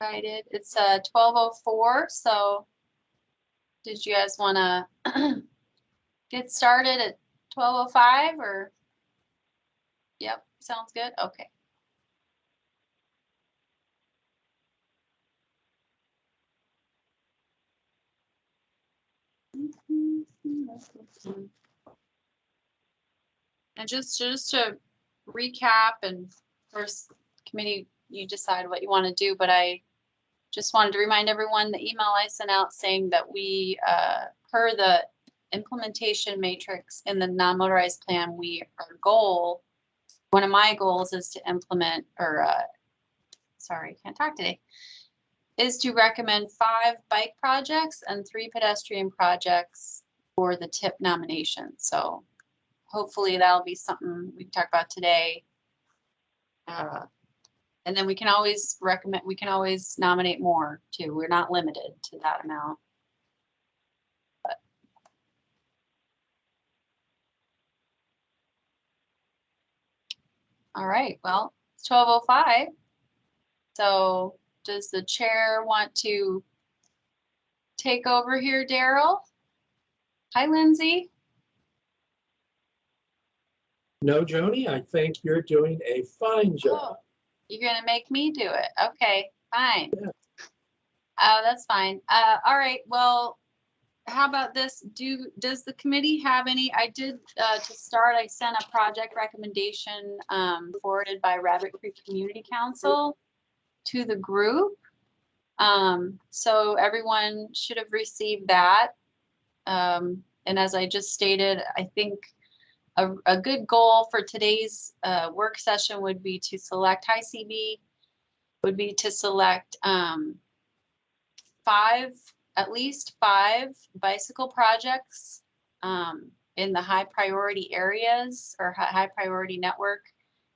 excited. It's 12:04, so did you guys want to get started at 12:05 or? Yep, sounds good. Okay. And just to recap, and of course, committee, you decide what you want to do, but I just wanted to remind everyone the email I sent out saying that we, per the implementation matrix in the non-motorized plan, our goal, one of my goals is to implement, or sorry, can't talk today, is to recommend 5 bike projects and 3 pedestrian projects for the TIP nomination. So hopefully that'll be something we can talk about today. And then we can always nominate more too. We're not limited to that amount. But. All right, well, it's 12:05. So does the chair want to take over here, Daryl? Hi, Lindsay. No, Joni, I think you're doing a fine job. Oh, you're gonna make me do it. Okay, fine. Yeah. Oh, that's fine. All right, well, how about this? Does the committee have any? I did, to start, I sent a project recommendation forwarded by Rabbit Creek Community Council to the group. So everyone should have received that. And as I just stated, I think a good goal for today's work session would be to select, hi CB, would be to select at least 5 bicycle projects in the high priority areas or high priority network,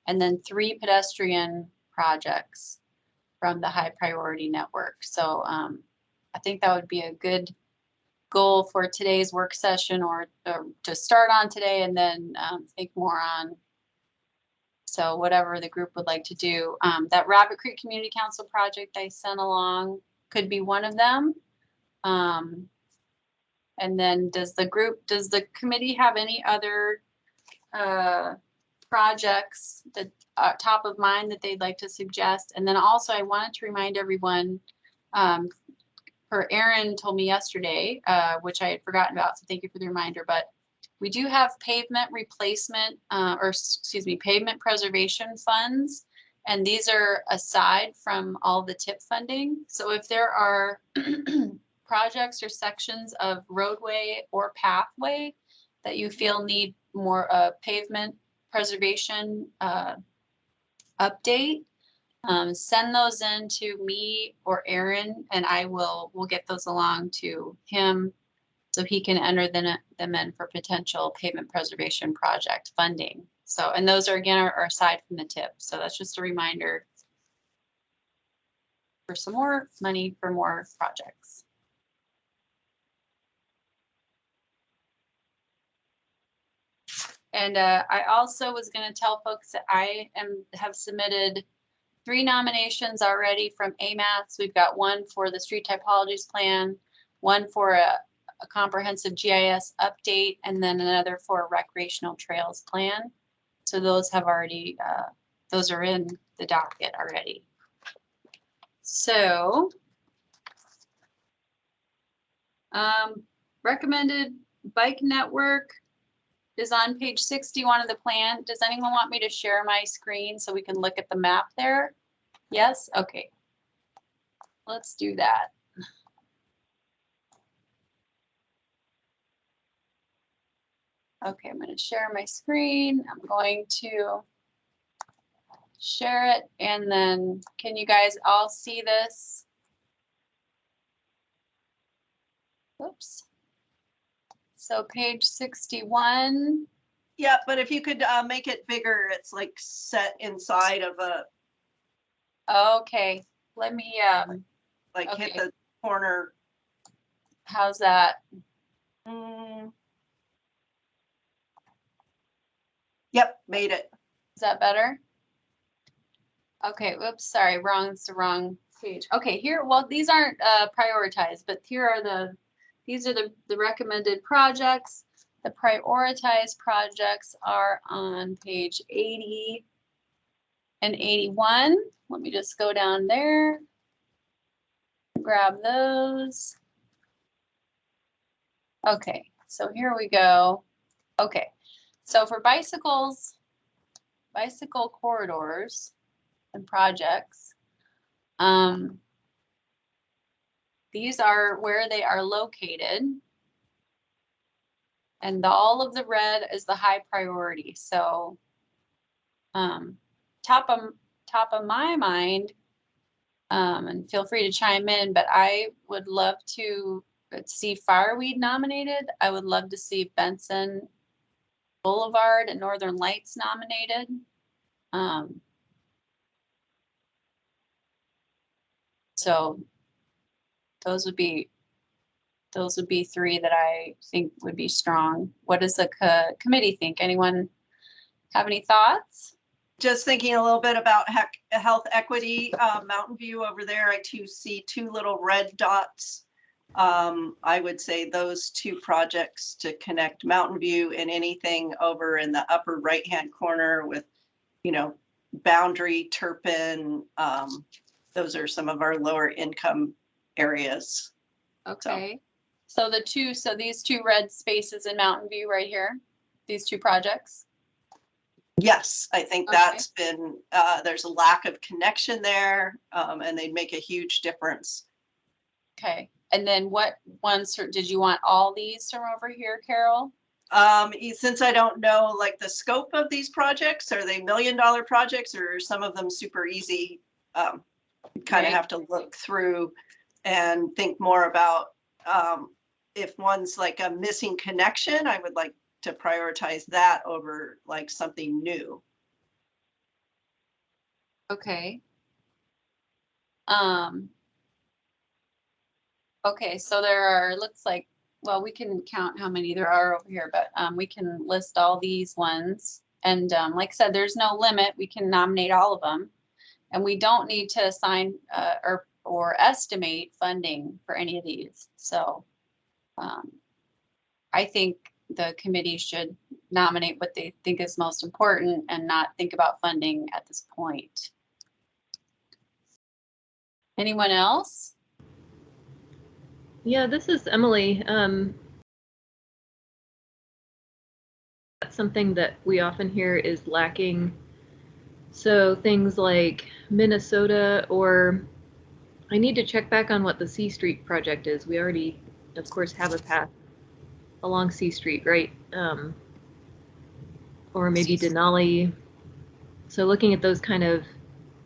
and then 3 pedestrian projects from the high priority network. So I think that would be a good goal for today's work session, or to start on today and then think more on. So whatever the group would like to do. That Rabbit Creek Community Council project I sent along could be one of them. And then does the committee have any other projects that are top of mind that they'd like to suggest? And then also I wanted to remind everyone, Aaron told me yesterday, which I had forgotten about, so thank you for the reminder, but we do have pavement replacement, pavement preservation funds, and these are aside from all the TIP funding. So if there are projects or sections of roadway or pathway that you feel need more pavement preservation update, send those in to me or Aaron, and we'll get those along to him so he can enter them in for potential pavement preservation project funding. So, and those are aside from the TIP. So that's just a reminder for some more money for more projects. And I also was going to tell folks that I have submitted 3 nominations already from AMATS. We've got one for the street typologies plan, one for a comprehensive GIS update, and then another for a recreational trails plan. So those have already, those are in the docket already. So recommended bike network is on page 61 of the plan. Does anyone want me to share my screen so we can look at the map there? Yes? Okay. Let's do that. Okay, I'm going to share my screen. I'm going to share it, and then can you guys all see this? Oops. So page 61. Yeah, but if you could make it bigger, it's like set inside of a. Okay, let me like okay. Hit the corner. How's that? Yep, made it. Is that better? Okay, whoops, sorry, it's the wrong page. Okay, here, well, these aren't prioritized, but here are these are the recommended projects. The prioritized projects are on page 80 and 81. Let me just go down there, grab those. Okay, so here we go. Okay, so for bicycles, bicycle corridors and projects, these are where they are located. And all of the red is the high priority. So top of my mind, and feel free to chime in, but I would love to see Fireweed nominated. I would love to see Benson Boulevard and Northern Lights nominated. So those would be three that I think would be strong. What does the committee think? Anyone have any thoughts? Just thinking a little bit about health equity, Mountain View over there, I too see two little red dots. I would say those two projects to connect Mountain View and anything over in the upper right-hand corner with, you know, Boundary, Turpin. Those are some of our lower income areas. Okay. So these two red spaces in Mountain View right here, these two projects. Yes, I think that's been, there's a lack of connection there, and they'd make a huge difference. Okay. And then what ones did you want all these from over here, Carol? Since I don't know like the scope of these projects, are they $1 million projects or are some of them super easy? Kind of have to look through and think more about if one's like a missing connection, I would like to prioritize that over like something new. Okay. Okay, so there are, looks like, well, we can count how many there are over here, but we can list all these ones. And like I said, there's no limit. We can nominate all of them. And we don't need to assign or estimate funding for any of these. So I think the committee should nominate what they think is most important and not think about funding at this point. Anyone else? Yeah, this is Emily. That's something that we often hear is lacking. So things like Minnesota, or I need to check back on what the C Street project is. We already, of course, have a path along C Street, right? Or maybe Denali. So looking at those kind of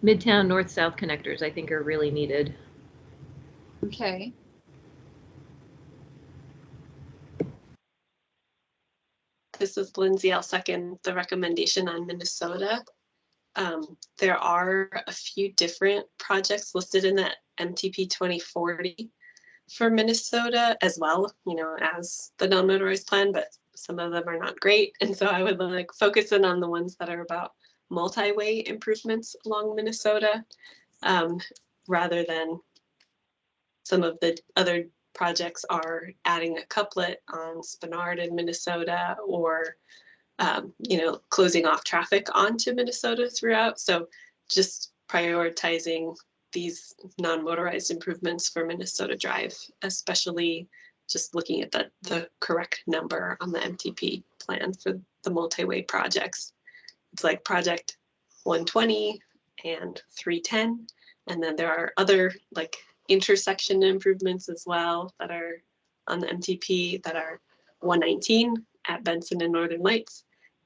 Midtown North-South connectors, I think are really needed. Okay. This is Lindsay. I'll second the recommendation on Minnesota. There are a few different projects listed in that MTP 2040 for Minnesota as well, you know, as the non-motorized plan, but some of them are not great. And so I would like focus in on the ones that are about multi-way improvements along Minnesota, rather than some of the other projects are adding a couplet on Spenard in Minnesota, or you know, closing off traffic onto Minnesota throughout. So just prioritizing these non-motorized improvements for Minnesota Drive, especially just looking at the correct number on the MTP plan for the multi-way projects. It's like project 120 and 310. And then there are other like intersection improvements as well that are on the MTP that are 119 at Benson and Northern Lights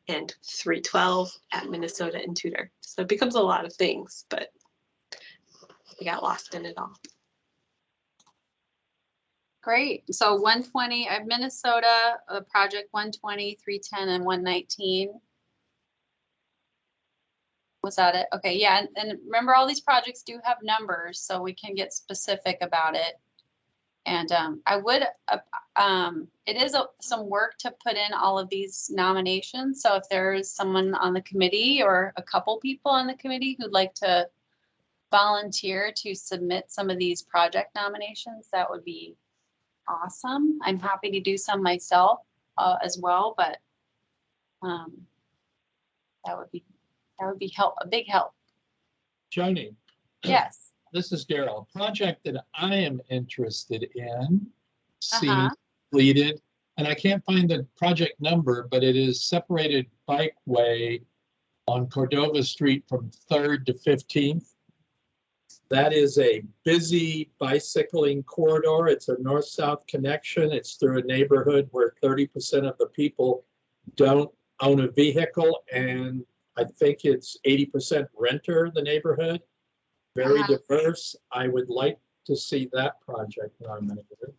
and 312 at Minnesota and Tudor. So it becomes a lot of things, but we got lost in it all. Great. So 120 at Minnesota, project 120, 310, and 119. Was that it? Okay, yeah. And remember, all these projects do have numbers, so we can get specific about it. And I would, it is some work to put in all of these nominations. So if there is someone on the committee or a couple people on the committee who'd like to volunteer to submit some of these project nominations, that would be awesome. I'm happy to do some myself as well, but that would be a big help. Joni, Yes. this is Daryl. A project that I am interested in seeing Uh-huh. completed, and I can't find the project number, but it is separated bikeway on Cordova Street from 3rd to 15th. That is a busy bicycling corridor. It's a north-south connection. It's through a neighborhood where 30% of the people don't own a vehicle, and I think it's 80% renter, the neighborhood. Very diverse. I would like to see that project nominated.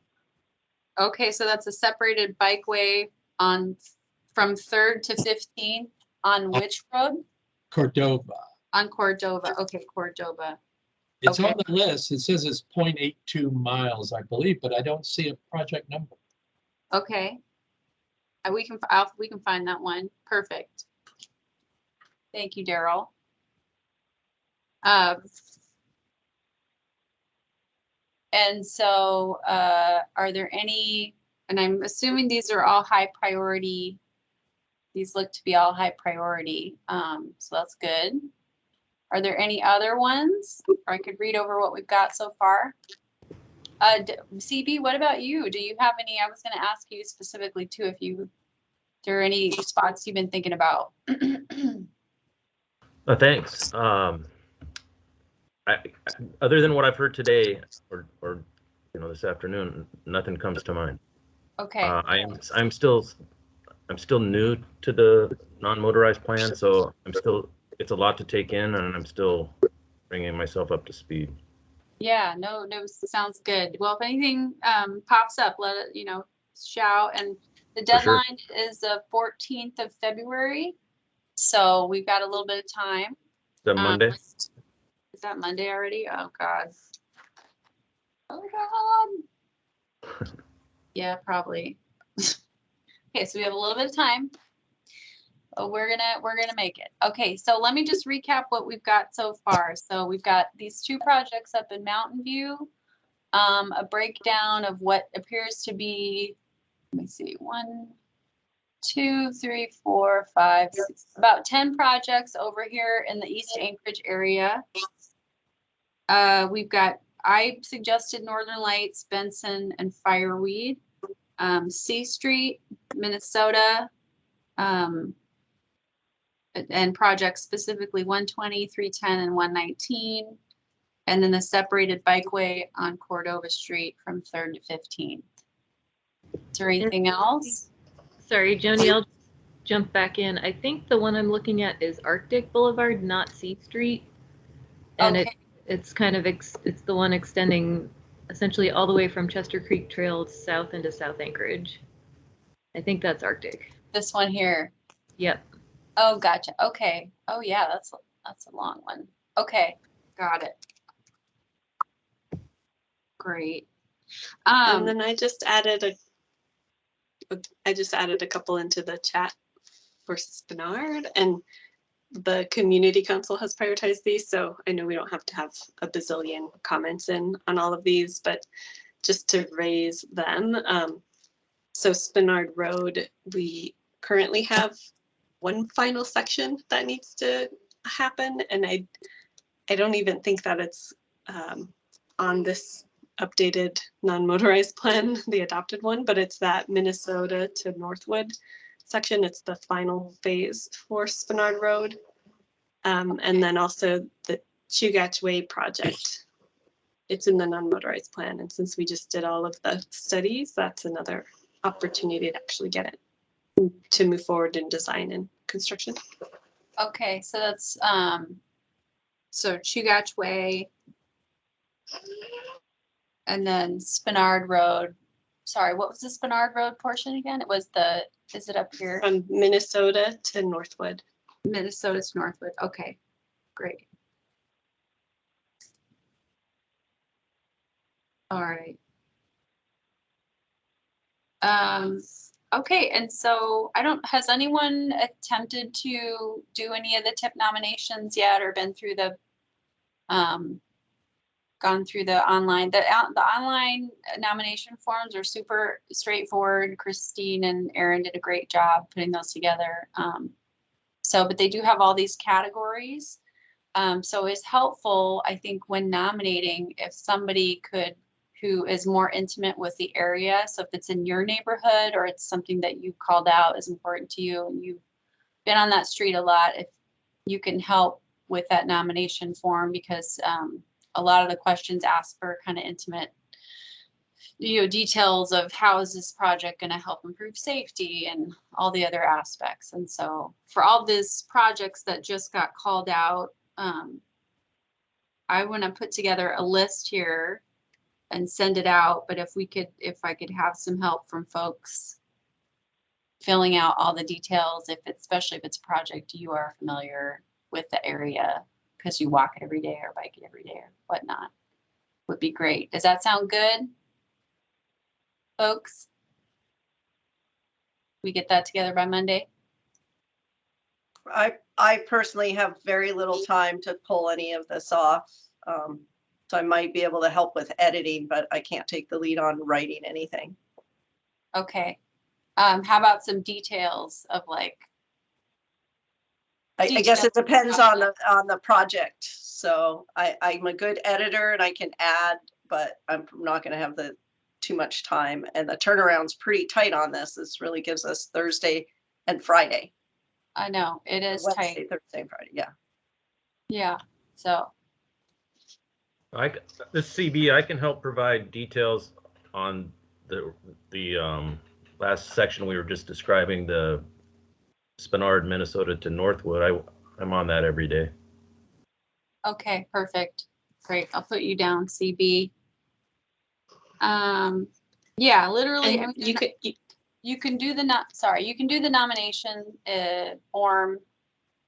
Okay, so that's a separated bikeway from 3rd to 15th on which road? Cordova. On Cordova. Okay, Cordova. It's Okay. on the list. It says it's 0.82 miles, I believe, but I don't see a project number. Okay. We can find that one. Perfect. Thank you, Daryl. And so are there any, and I'm assuming these are all high priority. These look to be all high priority. So that's good. Are there any other ones? Or I could read over what we've got so far. CB, what about you? Do you have any? I was going to ask you specifically too, if there are any spots you've been thinking about. Thanks. Other than what I've heard today or this afternoon, nothing comes to mind. Okay. I'm still new to the non-motorized plan, so it's a lot to take in, and I'm still bringing myself up to speed. Yeah, no, sounds good. Well, if anything pops up, let it, shout. And the For sure. deadline is the 14th of February. So we've got a little bit of time. Is that Monday? Is that Monday already? Oh God. Oh God. Yeah, probably. Okay, so we have a little bit of time. But we're gonna make it. Okay, so let me just recap what we've got so far. So we've got these 2 projects up in Mountain View, a breakdown of what appears to be, let me see, 1, 2, 3, 4, 5, 6, about 10 projects over here in the East Anchorage area. I suggested Northern Lights, Benson, and Fireweed, C Street, Minnesota, and projects specifically 120, 310, and 119. And then the separated bikeway on Cordova Street from 3rd to 15th. Is there anything else? Sorry, Joni, I'll jump back in. I think the one I'm looking at is Arctic Boulevard, not C Street. And Okay. it's kind of, it's the one extending essentially all the way from Chester Creek Trail south into South Anchorage. I think that's Arctic. This one here. Yep. Oh, gotcha. Okay. Oh yeah, that's a long one. Okay, got it. Great. And then I just added a couple into the chat for Spinard, and the community council has prioritized these, so I know we don't have to have a bazillion comments in on all of these, but just to raise them. So Spinard Road, we currently have one final section that needs to happen, and I don't even think that it's on this updated non-motorized plan, the adopted one, but it's that Minnesota to Northwood section. It's the final phase for Spinard Road. And then also the Chugach Way project. It's in the non-motorized plan. And since we just did all of the studies, that's another opportunity to actually get it to move forward in design and construction. Okay, so that's so Chugach Way, and then Spinard Road. Sorry, what was the Spinard Road portion again? It was is it up here? From Minnesota to Northwood. Minnesota to Northwood. Okay, great. All right. Okay, and so has anyone attempted to do any of the tip nominations yet or been through the gone through the online, the online nomination forms are super straightforward. Christine and Erin did a great job putting those together. But they do have all these categories. So it's helpful, I think, when nominating, if somebody who is more intimate with the area. So if it's in your neighborhood or it's something that you called out is important to you and you've been on that street a lot, if you can help with that nomination form, because a lot of the questions ask for kind of intimate, details of how is this project going to help improve safety and all the other aspects. And so for all these projects that just got called out, I want to put together a list here and send it out. But if I could have some help from folks filling out all the details, especially if it's a project you are familiar with the area because you walk it every day or bike it every day or whatnot, would be great. Does that sound good, folks? We get that together by Monday? I personally have very little time to pull any of this off. So I might be able to help with editing, but I can't take the lead on writing anything. Okay. How about some details of like? I guess it depends on the project. So I'm a good editor and I can add, but I'm not going to have too much time. And the turnaround's pretty tight on this. This really gives us Thursday and Friday. I know it is Wednesday, tight. Thursday, and Friday. Yeah. Yeah. So. This CB, I can help provide details on the last section we were just describing, the Spenard, Minnesota to Northwood. I'm on that every day. Okay, perfect. Great. I'll put you down, CB. Yeah, literally. And you can do the nomination form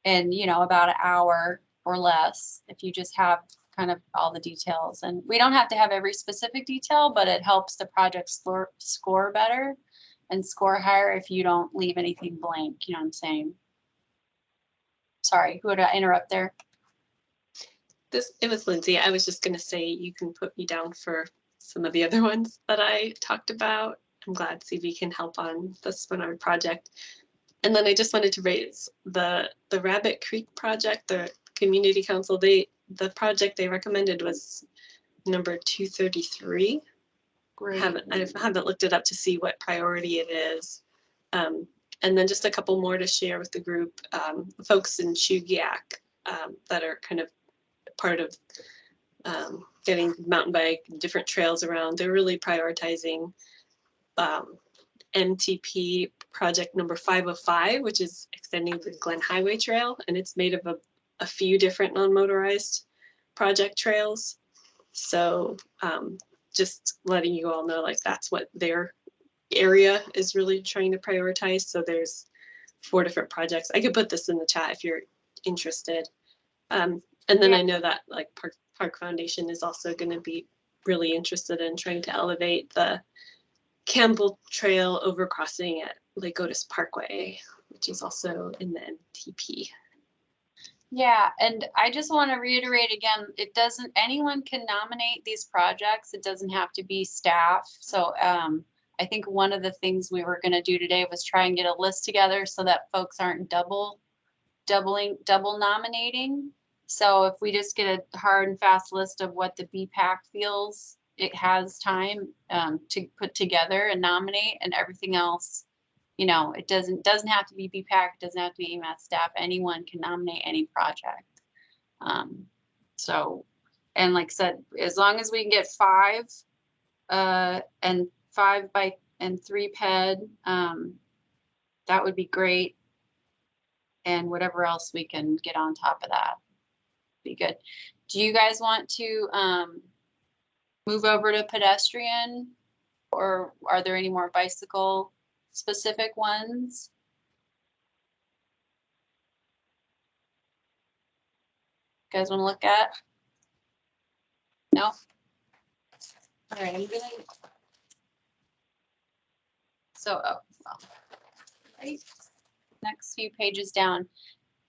in, about an hour or less if you just have kind of all the details. And we don't have to have every specific detail, but it helps the project score better and score higher if you don't leave anything blank. You know what I'm saying? Sorry, who did I interrupt there? It was Lindsay. I was just going to say you can put me down for some of the other ones that I talked about. I'm glad CV can help on the Spenard project. And then I just wanted to raise the Rabbit Creek project, the community council. The project they recommended was number 233. Great. I haven't looked it up to see what priority it is. And then just a couple more to share with the group. Folks in Chugiak that are kind of part of getting mountain bike, different trails around. They're really prioritizing MTP project number 505, which is extending the Glen Highway Trail, and it's made of a few different non-motorized project trails. So just letting you all know, like, that's what their area is really trying to prioritize. So there's 4 different projects. I could put this in the chat if you're interested. And then I know that like Park Foundation is also going to be really interested in trying to elevate the Campbell Trail overcrossing at Lake Otis Parkway, which is also in the MTP. Yeah, and I just want to reiterate again, anyone can nominate these projects. It doesn't have to be staff. So I think one of the things we were going to do today was try and get a list together so that folks aren't double nominating. So if we just get a hard and fast list of what the BPAC feels it has time to put together and nominate, and everything else, it doesn't have to be BPAC, it doesn't have to be EMS staff. Anyone can nominate any project. And like I said, as long as we can get 5 and 5 bike and 3 ped, that would be great. And whatever else we can get on top of that, be good. Do you guys want to move over to pedestrian, or are there any more bicycle specific ones? You guys want to look at? No? All right, I'm gonna. Right, next few pages down.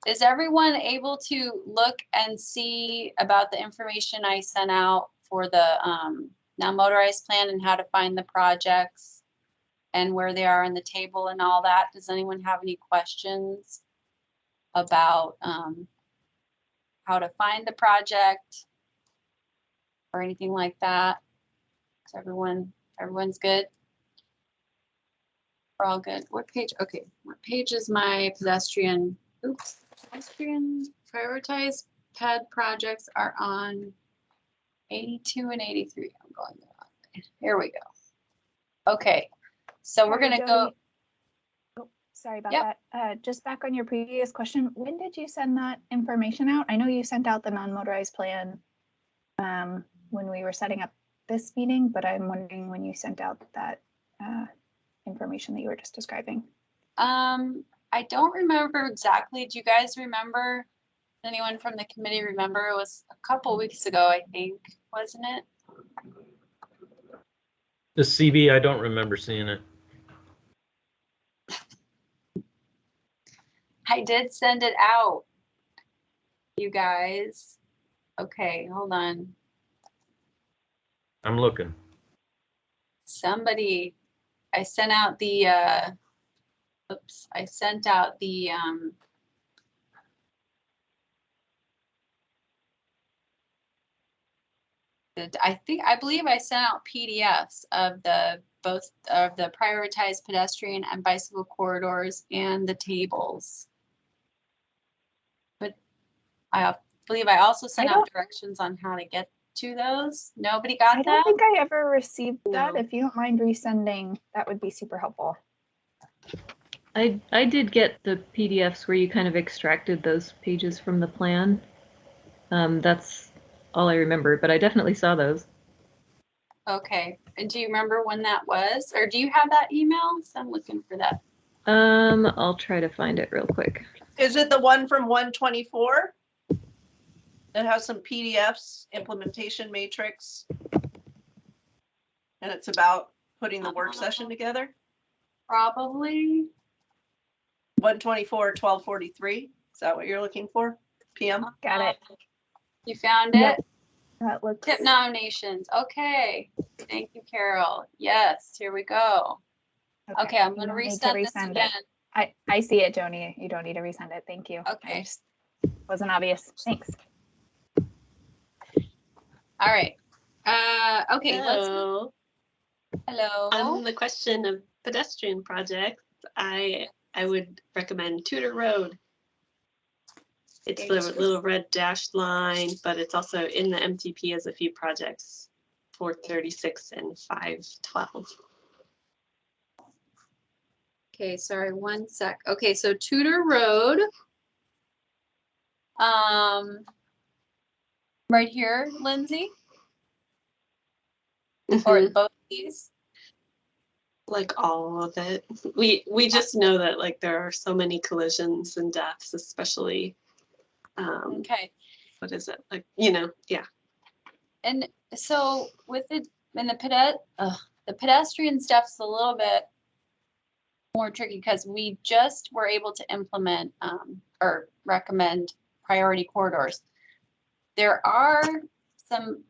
Is everyone able to look and see about the information I sent out for the now motorized plan and how to find the projects and where they are in the table and all that. Does anyone have any questions about how to find the project or anything like that? Is everyone's good? We're all good. What page? Okay, what page is my pedestrian? Oops, pedestrian prioritized ped projects are on 82 and 83. I'm going on. Here we go. Okay, so we're Sorry, gonna go. Jody. Oh, sorry about Yep. that. Just back on your previous question, when did you send that information out? I know you sent out the non-motorized plan when we were setting up this meeting, but I'm wondering when you sent out that information that you were just describing. I don't remember exactly. Do you guys remember? Anyone from the committee remember? It was a couple weeks ago, I think, wasn't it? The CB, I don't remember seeing it. I did send it out, you guys. Okay, hold on. I'm looking. Somebody, I sent out the, oops, I sent out the, I believe I sent out PDFs of both of the prioritized pedestrian and bicycle corridors and the tables. But I believe I also sent out directions on how to get to those. Nobody got I that? don't think I ever received that. No. If you don't mind resending, that would be super helpful. I did get the PDFs where you kind of extracted those pages from the plan. That's all I remember, but I definitely saw those. Okay, and do you remember when that was? Or do you have that email? So I'm looking for that. I'll try to find it real quick. Is it the one from 124? That has some PDFs, implementation matrix? And it's about putting the work session together? Probably. 124, 1243? Is that what you're looking for? PM? Got it. You found Yep. it? That looks. Tip nominations. Okay. Thank you, Carol. Yes, here we go. Okay, I'm you gonna don't need resend this resend again. it. I see it, Joni. You don't need to resend it. Thank you. Okay. I just wasn't obvious. Thanks. All right. Okay, let's, So, hello. on the question of pedestrian projects, I would recommend Tudor Road. It's the little red dashed line, but it's also in the MTP as a few projects, 436 and 512. Okay, sorry, one sec. Okay, so Tudor Road. Right here, Lindsay, or both of these? Like all of it. We just know that like there are so many collisions and deaths, especially Okay. what is it? Like, you know, yeah. And so with it, and the pedestrian stuff's a little bit more tricky because we just were able to implement or recommend priority corridors. There are some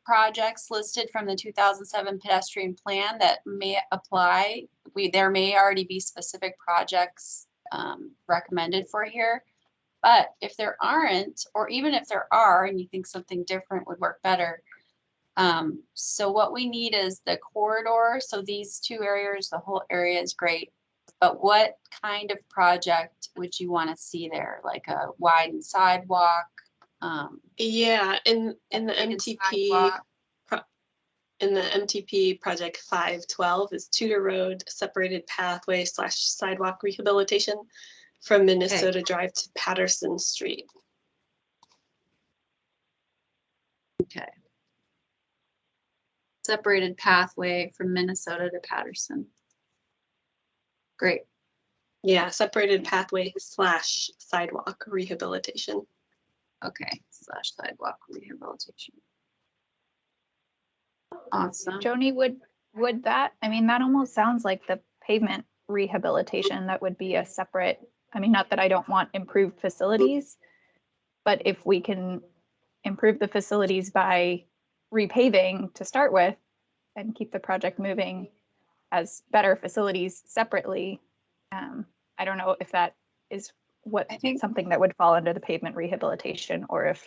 projects listed from the 2007 pedestrian plan that may apply. There may already be specific projects recommended for here. But if there aren't, or even if there are, and you think something different would work better, so what we need is the corridor. So these two areas, the whole area is great. But what kind of project would you want to see there? Like a widened sidewalk? Yeah, in the MTP, sidewalk? in the MTP project 512 is Tudor Road separated pathway / sidewalk rehabilitation from Minnesota Drive to Patterson Street. Okay. Separated pathway from Minnesota to Patterson. Great. Yeah, separated pathway / sidewalk rehabilitation. Okay, / sidewalk rehabilitation. Awesome. Joni, would that, I mean, that almost sounds like the pavement rehabilitation. That would be a separate, I mean, not that I don't want improved facilities, but if we can improve the facilities by repaving to start with and keep the project moving as better facilities separately. I don't know if that is what I think something that would fall under the pavement rehabilitation, or if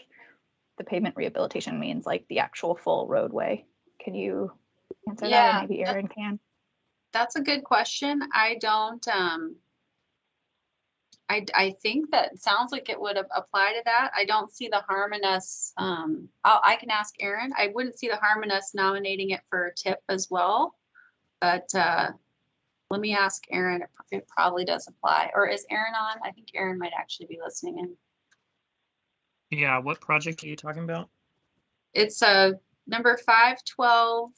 the pavement rehabilitation means like the actual full roadway. Can you answer that, Yeah, or maybe Erin can? that's a good question. I don't, I think that sounds like it would apply to that. I don't see the harm in us, I can ask Erin. I wouldn't see the harm in us nominating it for a tip as well. But let me ask Erin. It probably does apply. Or is Erin on? I think Erin might actually be listening in. Yeah, what project are you talking about? It's number 512.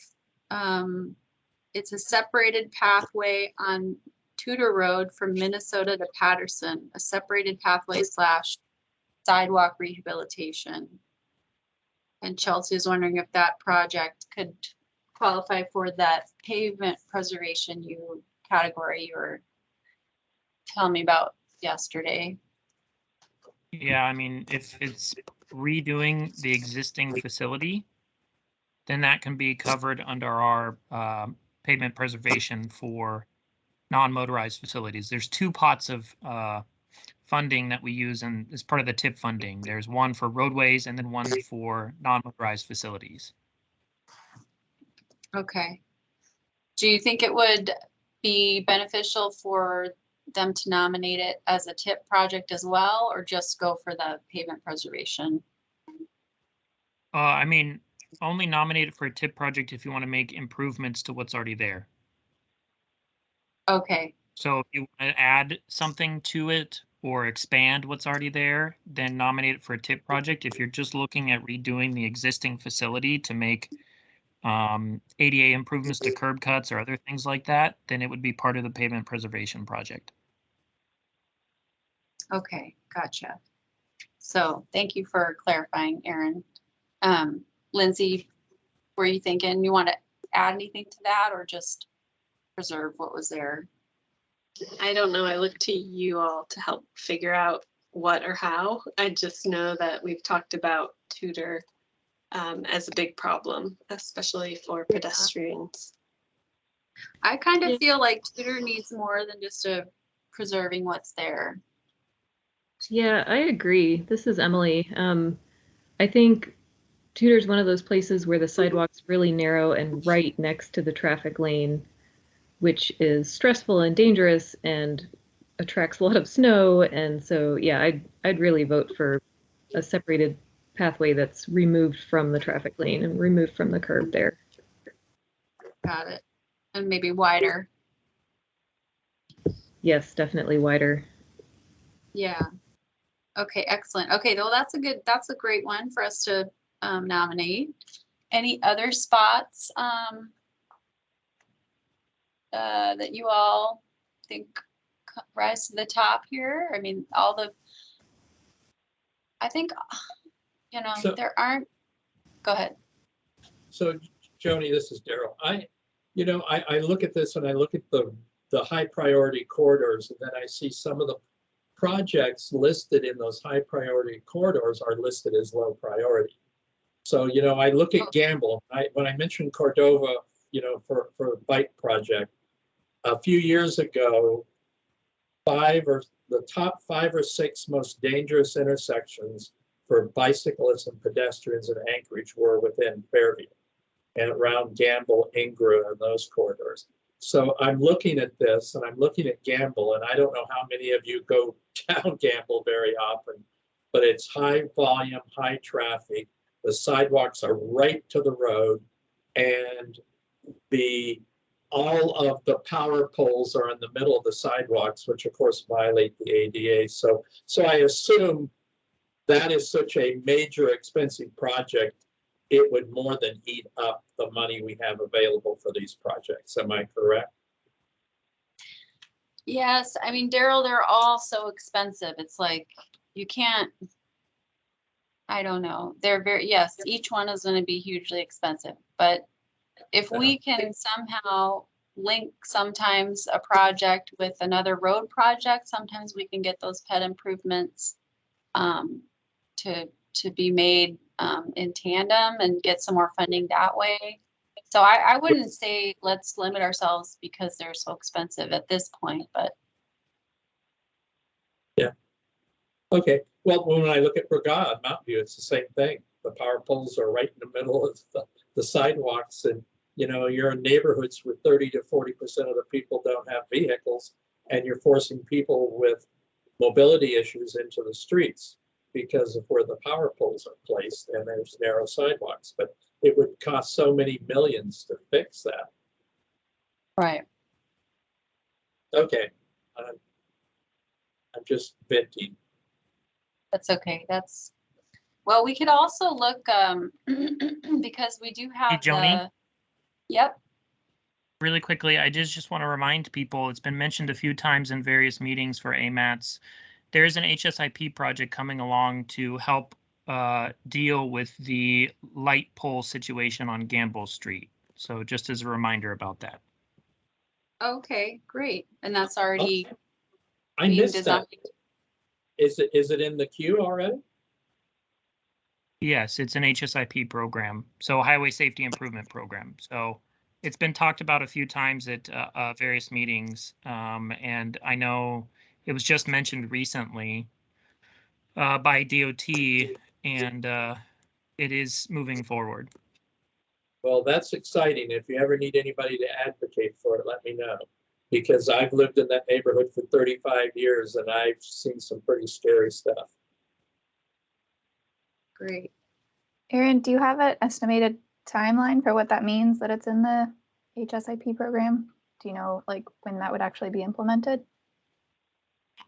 It's a separated pathway on Tudor Road from Minnesota to Patterson, a separated pathway / sidewalk rehabilitation. And Chelsea is wondering if that project could qualify for that pavement preservation category you were telling me about yesterday. Yeah, I mean, if it's redoing the existing facility, then that can be covered under our pavement preservation for non-motorized facilities. There's two pots of funding that we use as part of the TIP funding. There's one for roadways and then one for non-motorized facilities. Okay. Do you think it would be beneficial for them to nominate it as a TIP project as well, or just go for the pavement preservation? I mean, only nominate it for a TIP project if you want to make improvements to what's already there. Okay. So if you want to add something to it or expand what's already there, then nominate it for a TIP project. If you're just looking at redoing the existing facility to make ADA improvements to curb cuts or other things like that, then it would be part of the pavement preservation project. Okay, gotcha. So thank you for clarifying, Erin. Lindsay, were you thinking you want to add anything to that or just preserve what was there? I don't know. I look to you all to help figure out what or how. I just know that we've talked about Tudor as a big problem, especially for pedestrians. I kind of Yeah. feel like Tudor needs more than just preserving what's there. Yeah, I agree. This is Emily. I think Tudor's one of those places where the sidewalk's really narrow and right next to the traffic lane, which is stressful and dangerous and attracts a lot of snow. And so, yeah, I'd really vote for a separated pathway that's removed from the traffic lane and removed from the curb there. Got it. And maybe wider. Yes, definitely wider. Yeah. Okay, excellent. Okay, well, that's a great one for us to nominate. Any other spots that you all think rise to the top here? I mean, I think, So- there aren't, go ahead. So Joni, this is Daryl. I look at this and I look at the high priority corridors, and then I see some of the projects listed in those high priority corridors are listed as low priority. So, I look at Gamble. When I mentioned Cordova, for a bike project, a few years ago, the top 5 or 6 most dangerous intersections for bicyclists and pedestrians in Anchorage were within Fairview and around Gamble, Ingra, and those corridors. So I'm looking at this and I'm looking at Gamble, and I don't know how many of you go down Gamble very often, but it's high volume, high traffic. The sidewalks are right to the road, and all of the power poles are in the middle of the sidewalks, which of course violate the ADA. So I assume that is such a major expensive project, it would more than eat up the money we have available for these projects. Am I correct? Yes, I mean, Daryl, they're all so expensive. It's like, you can't, I don't know. Yes, each one is going to be hugely expensive, but if we can somehow link sometimes a project with another road project, sometimes we can get those ped improvements to to be made in tandem and get some more funding that way. So I wouldn't say let's limit ourselves because they're so expensive at this point, but Okay, well, when I look at Bragad, Mountain View, it's the same thing. The power poles are right in the middle of the sidewalks, and you're in neighborhoods where 30 to 40% of the people don't have vehicles, and you're forcing people with mobility issues into the streets because of where the power poles are placed, and there's narrow sidewalks. But it would cost so many millions to fix that. right. Okay, I'm just venting. That's okay. Well, we could also look, because we do have Joni? Yep, Really quickly, I just want to remind people, it's been mentioned a few times in various meetings for AMATs. There is an HSIP project coming along to help deal with the light pole situation on Gamble Street. So just as a reminder about that. okay, great. And that's already I being missed that. designed. Is it in the queue already? Yes, it's an HSIP program, so Highway Safety Improvement Program. So it's been talked about a few times at various meetings, and I know it was just mentioned recently by DOT, and it is moving forward. Well, that's exciting. If you ever need anybody to advocate for it, let me know. Because I've lived in that neighborhood for 35 years and I've seen some pretty scary stuff. Great. Erin, do you have an estimated timeline for what that means that it's in the HSIP program? Do you know like when that would actually be implemented?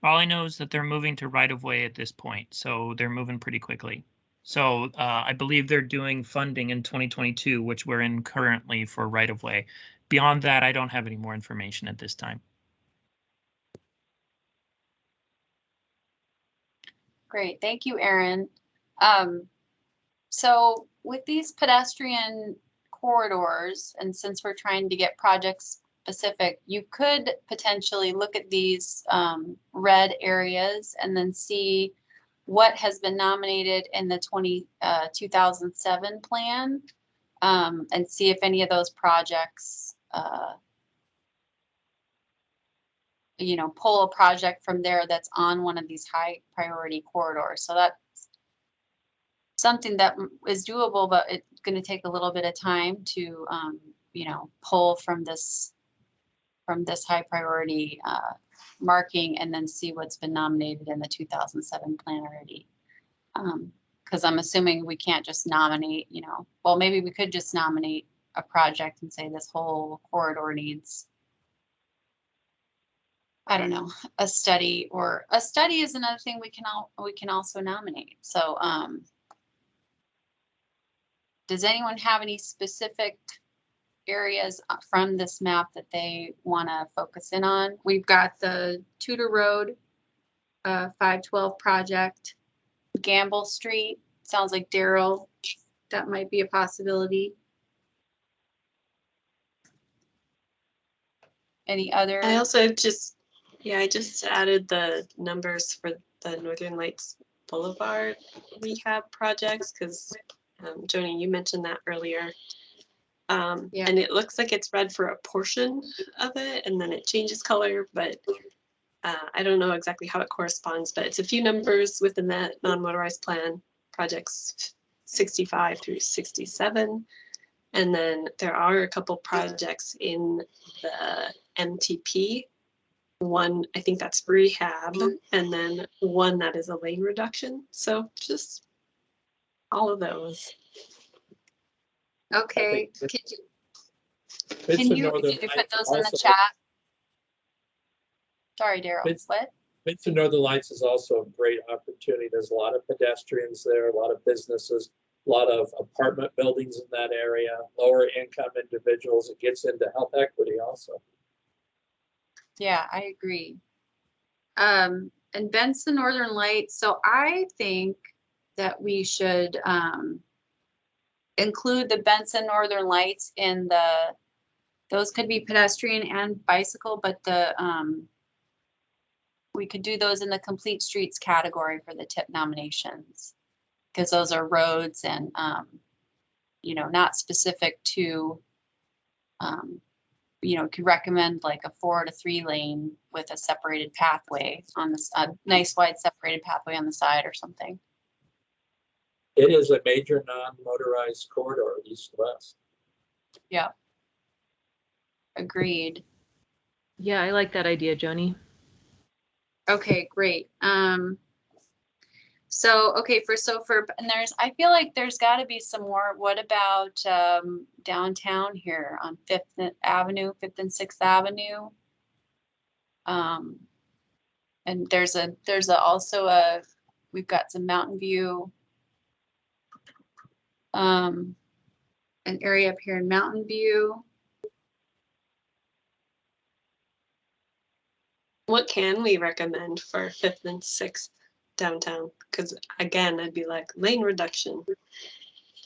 All I know is that they're moving to right-of-way at this point, so they're moving pretty quickly. So I believe they're doing funding in 2022, which we're in currently for right-of-way. Beyond that, I don't have any more information at this time. Great. Thank you, Erin. So with these pedestrian corridors, and since we're trying to get projects specific, you could potentially look at these red areas and then see what has been nominated in the 2007 plan, and see if any of those projects, pull a project from there that's on one of these high priority corridors. So that's something that is doable, but it's going to take a little bit of time to, pull from this high priority marking and then see what's been nominated in the 2007 plan already. Because I'm assuming we can't just nominate, well, maybe we could just nominate a project and say this whole corridor needs, I don't know, a study, or a study is another thing we can also nominate. So does anyone have any specific areas from this map that they want to focus in on? We've got the Tudor Road 512 project, Gamble Street. Sounds like Daryl, that might be a possibility. Any other? I also just added the numbers for the Northern Lights Boulevard rehab projects because Joni, you mentioned that earlier. Yeah. And it looks like it's red for a portion of it and then it changes color, but I don't know exactly how it corresponds, but it's a few numbers within that non-motorized plan, projects 65 through 67. And then there are a couple projects in the MTP. One, I think that's rehab, and then one that is a lane reduction. So just all of those. Okay. Did you put those in the chat? Sorry, Daryl. What? Vincent Northern Lights is also a great opportunity. There's a lot of pedestrians there, a lot of businesses, a lot of apartment buildings in that area, lower income individuals. It gets into health equity also. Yeah, I agree. And Benson Northern Lights. So I think that we should include the Benson Northern Lights in those could be pedestrian and bicycle, but we could do those in the complete streets category for the tip nominations. because those are roads and, you know, not specific to, you know, could recommend like a 4 to 3 lane with a separated pathway on this, a nice wide separated pathway on the side or something. It is a major non-motorized corridor, east-west. Yeah. Agreed. Yeah, I like that idea, Joni. Okay, great. So, okay, and I feel like there's gotta be some more. What about, downtown here on 5th Avenue, 5th and 6th Avenue? And there's also we've got some Mountain View, an area up here in Mountain View. What can we recommend for 5th and 6th downtown? Because again, I'd be like lane reduction,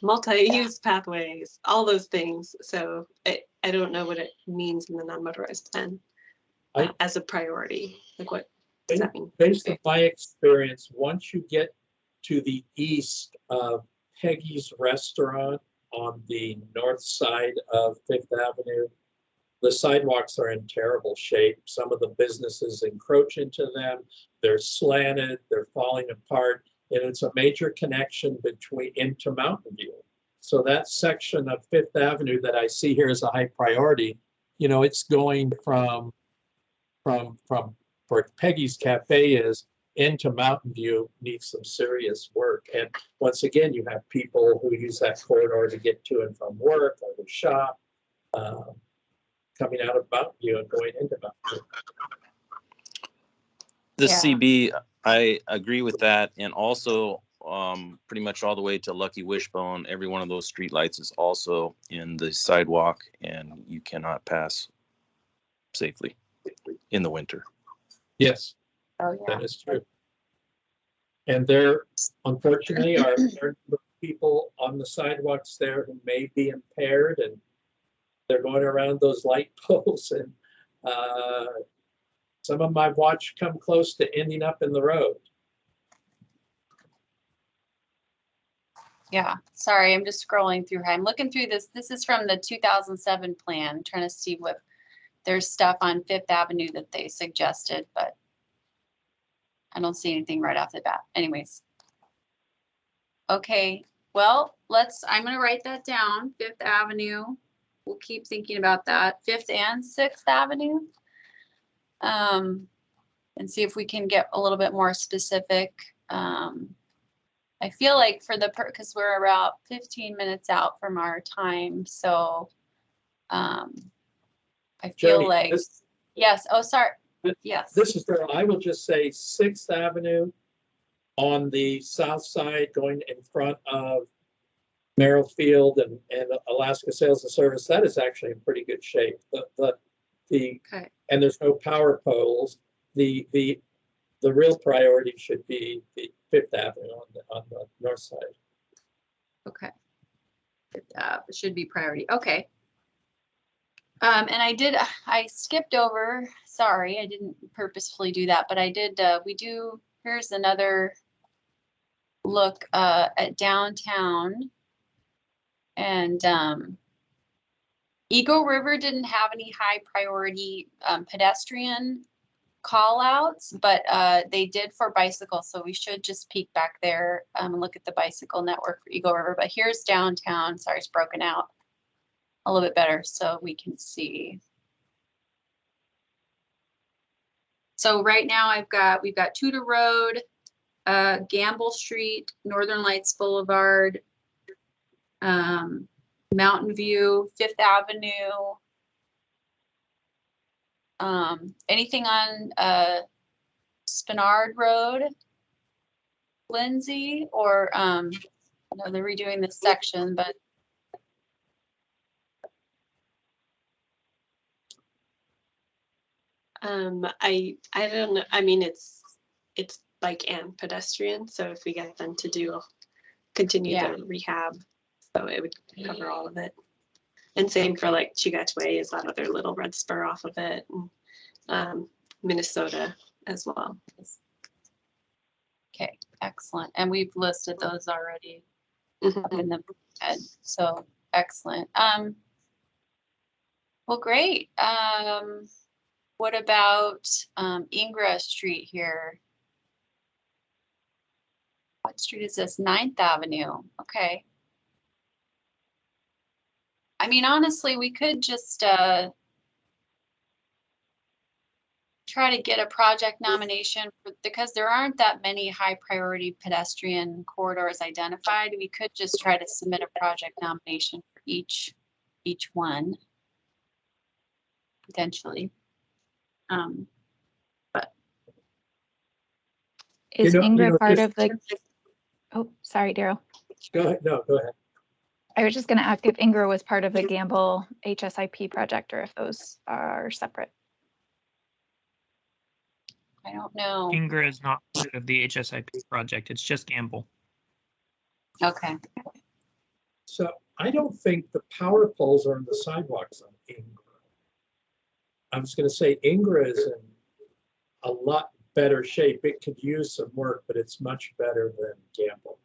multi-use pathways, all those things. So I don't know what it means in the non-motorized plan as a priority. Like what does that mean? Based on my experience, once you get to the east of Peggy's Restaurant on the north side of 5th Avenue, the sidewalks are in terrible shape. Some of the businesses encroach into them. They're slanted, they're falling apart, and it's a major connection into Mountain View. So that section of 5th Avenue that I see here as a high priority, you know, it's going from where Peggy's Cafe is into Mountain View needs some serious work. And once again, you have people who use that corridor to get to and from work or to shop. Coming out of Mountain View and going into Mountain View. The Yeah. CB, I agree with that. And also pretty much all the way to Lucky Wishbone, every one of those streetlights is also in the sidewalk and you cannot pass safely in the winter. Yes, Oh, yeah. that is true. And there, unfortunately, are people on the sidewalks there who may be impaired, and they're going around those light poles, and some of them I've watched come close to ending up in the road. Yeah, sorry, I'm just scrolling through. I'm looking through this. This is from the 2007 plan, trying to see what there's stuff on 5th Avenue that they suggested, but I don't see anything right off the bat. Anyways. Okay, well, I'm gonna write that down, 5th Avenue. We'll keep thinking about that, 5th and 6th Avenue. And see if we can get a little bit more specific. I feel like because we're about 15 minutes out from our time, so I feel Jody, like, yes, oh, sorry, yes. This is where I will just say 6th Avenue on the south side going in front of Merrill Field and Alaska Sales and Service, that is actually in pretty good shape. Okay. And there's no power poles. The real priority should be the 5th Avenue on the north side. Okay. It should be priority. Okay. And I skipped over, sorry, I didn't purposefully do that, but I did, here's another look at downtown. And Eagle River didn't have any high priority pedestrian call outs, but they did for bicycles. So we should just peek back there and look at the bicycle network for Eagle River. But here's downtown. Sorry, it's broken out a little bit better so we can see. So right now we've got Tudor Road, Gamble Street, Northern Lights Boulevard, Mountain View, 5th Avenue. Anything on Spinard Road, Lindsay, or I know they're redoing this section, but I don't know. I mean, it's bike and pedestrian. So if we get them to continue the rehab, so it would cover all of it. And same for like Chugat Way is that other little red spur off of it, and Minnesota as well. okay. Excellent. And we've listed those already up Mhm. in the head. So excellent. Well, great. What about Ingra Street here? What street is this? 9th Avenue. Okay. I mean, honestly, we could just try to get a project nomination because there aren't that many high priority pedestrian corridors identified. We could just try to submit a project nomination for each one potentially. Is You know, Ingra part just- of the, oh, sorry, Daryl. Go ahead. No, go ahead. I was just going to ask if Ingra was part of the Gamble HSIP project or if those are separate. I don't know. Ingra is not part of the HSIP project. It's just Gamble. Okay. So I don't think the power poles are in the sidewalks on Ingra. I was going to say Ingra is in a lot better shape. It could use some work, but it's much better than Gamble.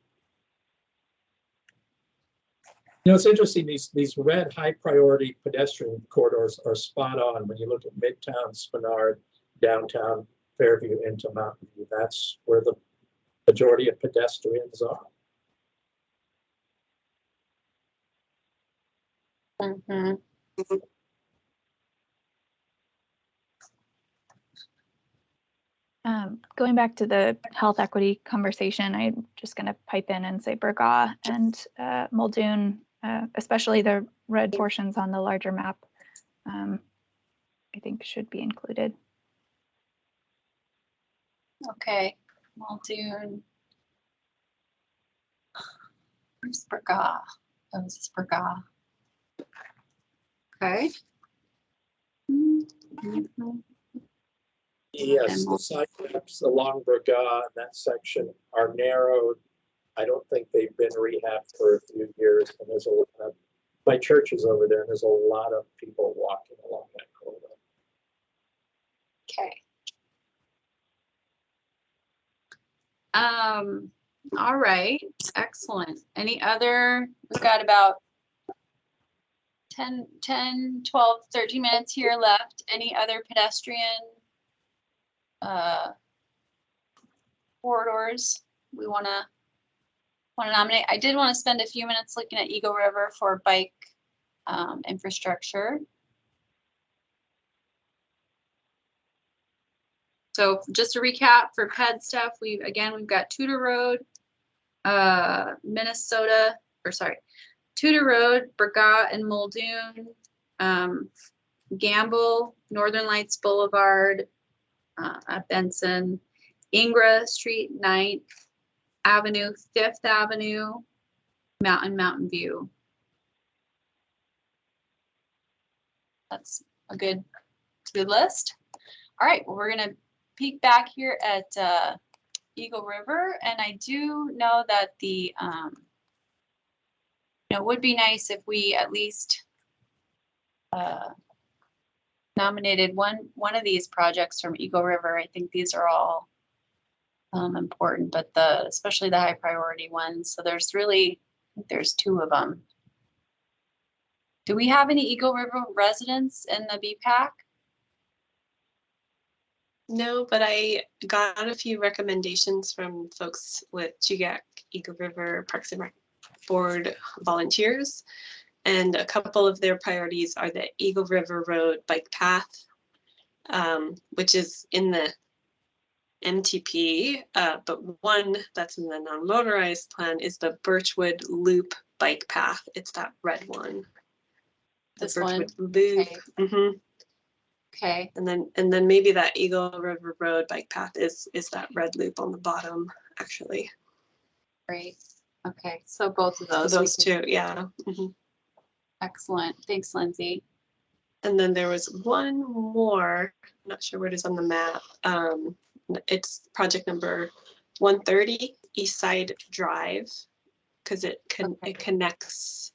You know, it's interesting, these red high priority pedestrian corridors are spot on when you look at Midtown, Spenard, downtown Fairview into Mountain View. That's where the majority of pedestrians are. Mm-hmm. Going back to the health equity conversation, I'm just going to pipe in and say Burgaw and Muldoon, especially the red portions on the larger map, I think should be included. Okay. Muldoon. Where's Burgaw? Oh, this is Burgaw. Okay. Mhm. Yes, the sidewalks along Burgaw in that section are narrowed. I don't think they've been rehabbed for a few years, and there's a lot of, my church is over there, and there's a lot of people walking along that corridor. Okay. All right, excellent. Any other, we've got about 10, 12, 13 minutes here left. Any other pedestrian corridors we want to nominate? I did want to spend a few minutes looking at Eagle River for bike infrastructure. So just to recap for ped stuff, we've got Tudor Road, Tudor Road, Burgaw and Muldoon, Gamble, Northern Lights Boulevard at Benson, Ingra Street, 9th Avenue, 5th Avenue, Mountain View. That's a good list. All right, well, we're gonna peek back here at Eagle River, and I do know that the it would be nice if we at least nominated one of these projects from Eagle River. I think these are all important, but especially the high priority ones. So there's 2 of them. Do we have any Eagle River residents in the BPAC? No, but I got a few recommendations from folks with Chugach Eagle River Parks and Rec Board volunteers. And a couple of their priorities are the Eagle River Road bike path, which is in the MTP, but one that's in the non-motorized plan is the Birchwood Loop bike path. It's that red one. The This one? Birchwood Loop. Okay. Mm-hmm. Okay. And then maybe that Eagle River Road bike path is that red loop on the bottom, actually. Great. Okay, so both of those. Those 2, yeah. Mm-hmm. Excellent. Thanks, Lindsay. And then there was one more, I'm not sure where it is on the map. It's project number 130, East Side Drive, because it connects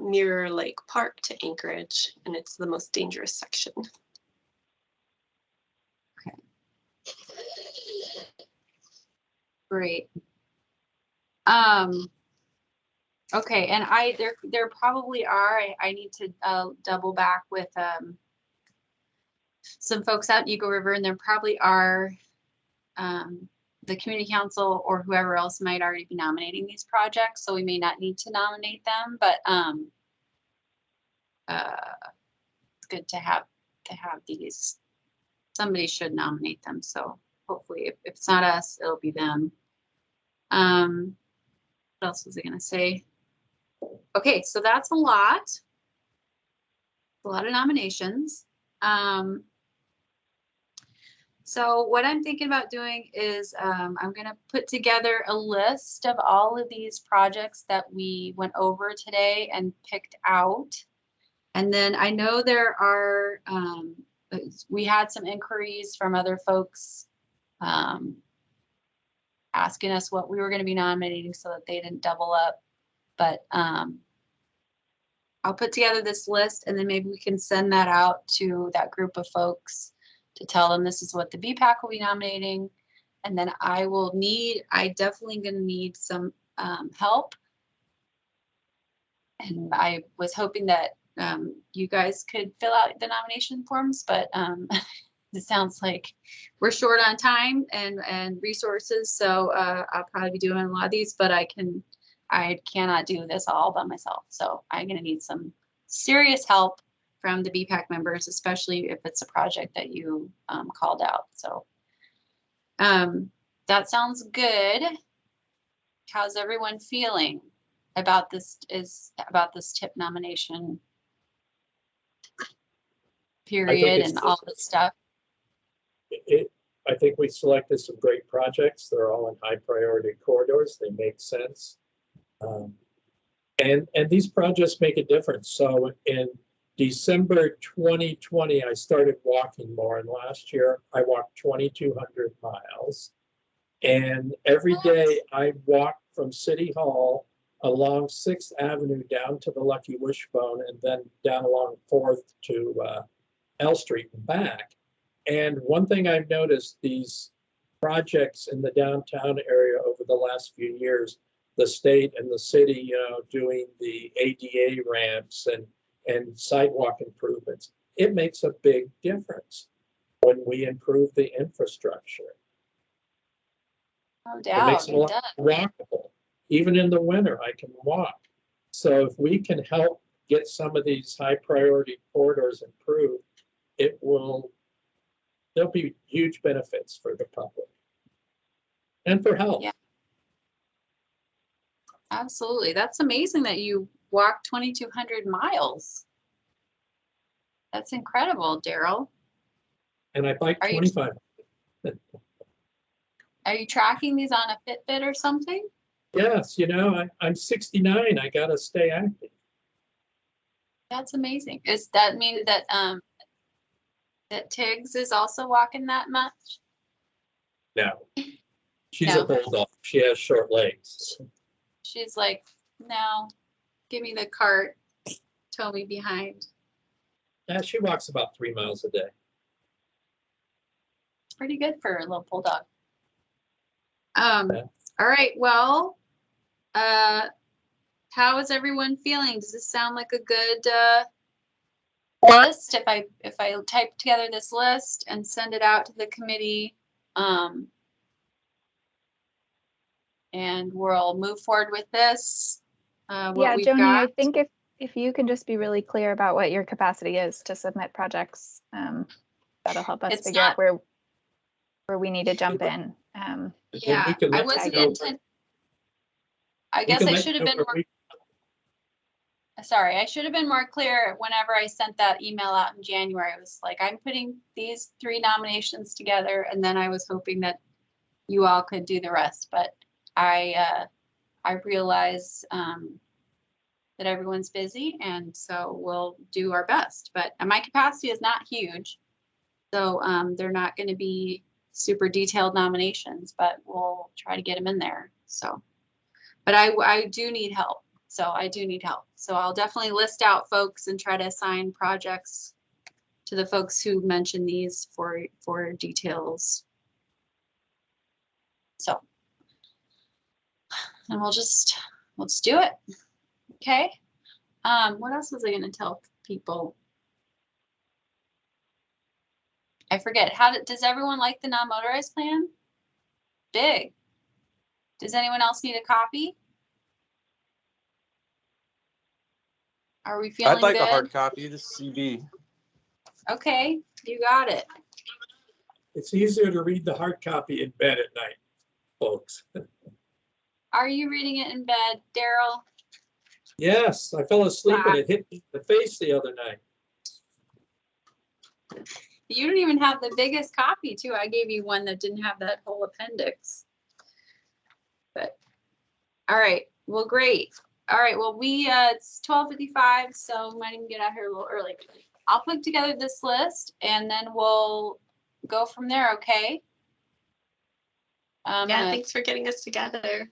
Mirror Lake Park to Anchorage, and it's the most dangerous section. Okay. Great. Okay, and there probably are, I need to double back with some folks out in Eagle River, and there probably are the community council or whoever else might already be nominating these projects, so we may not need to nominate them, but it's good to have these. Somebody should nominate them, so hopefully if it's not us, it'll be them. What else was I gonna say? Okay, so that's a lot of nominations. So what I'm thinking about doing is I'm gonna put together a list of all of these projects that we went over today and picked out. And then I know there are, we had some inquiries from other folks asking us what we were gonna be nominating so that they didn't double up. But I'll put together this list and then maybe we can send that out to that group of folks to tell them this is what the BPAC will be nominating. And then I definitely gonna need some help. And I was hoping that you guys could fill out the nomination forms, but it sounds like we're short on time and resources. So I'll probably be doing a lot of these, but I cannot do this all by myself. So I'm gonna need some serious help from the BPAC members, especially if it's a project that you called out. So that sounds good. How's everyone feeling about this TIP nomination period and all this stuff? I think we selected some great projects. They're all in high priority corridors. They make sense. And these projects make a difference. So in December 2020, I started walking more, and last year I walked 2,200 miles. And every day I walked from City Hall along 6th Avenue down to the Lucky Wishbone and then down along 4th to L Street and back. And one thing I've noticed, these projects in the downtown area over the last few years, the state and the city, doing the ADA ramps and sidewalk improvements, it makes a big difference when we improve the infrastructure. No It doubt, makes it a it lot does. walkable. Even in the winter, I can walk. So if we can help get some of these high priority corridors improved, there'll be huge benefits for the public and for health. Yeah. Absolutely. That's amazing that you walked 2,200 miles. That's incredible, Daryl. And I bike Are you- 25. Are you tracking these on a Fitbit or something? Yes, I'm 69. I gotta stay active. That's amazing. Does that mean that that Tiggs is also walking that much? No, she's No. a bulldog. She has short legs. She's like, no, give me the cart, tow me behind. Yeah, she walks about 3 miles a day. It's pretty good for a little bulldog. Yeah. All right, well, how is everyone feeling? Does this sound like a good list? If I type together this list and send it out to the committee, and we'll move forward with this. What Yeah, we've Joni, I got. think if you can just be really clear about what your capacity is to submit projects, that'll help us It's figure not- out where we need to jump in. And then Yeah, we can I let you wasn't know intent. I we guess can I let should you have know been where more. we- Sorry, I should have been more clear whenever I sent that email out in January. It was like, I'm putting these 3 nominations together, and then I was hoping that you all could do the rest. But I realize that everyone's busy, and so we'll do our best. But my capacity is not huge, so they're not going to be super detailed nominations, but we'll try to get them in there. So, but I do need help. So I do need help. So I'll definitely list out folks and try to assign projects to the folks who mentioned these for details. So, And let's do it. Okay. What else was I gonna tell people? I forget. Does everyone like the non-motorized plan? Big. Does anyone else need a copy? Are we feeling I'd like good? a hard copy, the CB. Okay, you got it. It's easier to read the hard copy in bed at night, folks. Are you reading it in bed, Daryl? Yes, I fell asleep and it hit me in the face the other night. You don't even have the biggest copy too. I gave you one that didn't have that whole appendix. But, all right, well, great. All right, well, it's 12:55, so we might even get out here a little early. I'll put together this list and then we'll go from there, okay? Yeah, thanks for getting us together.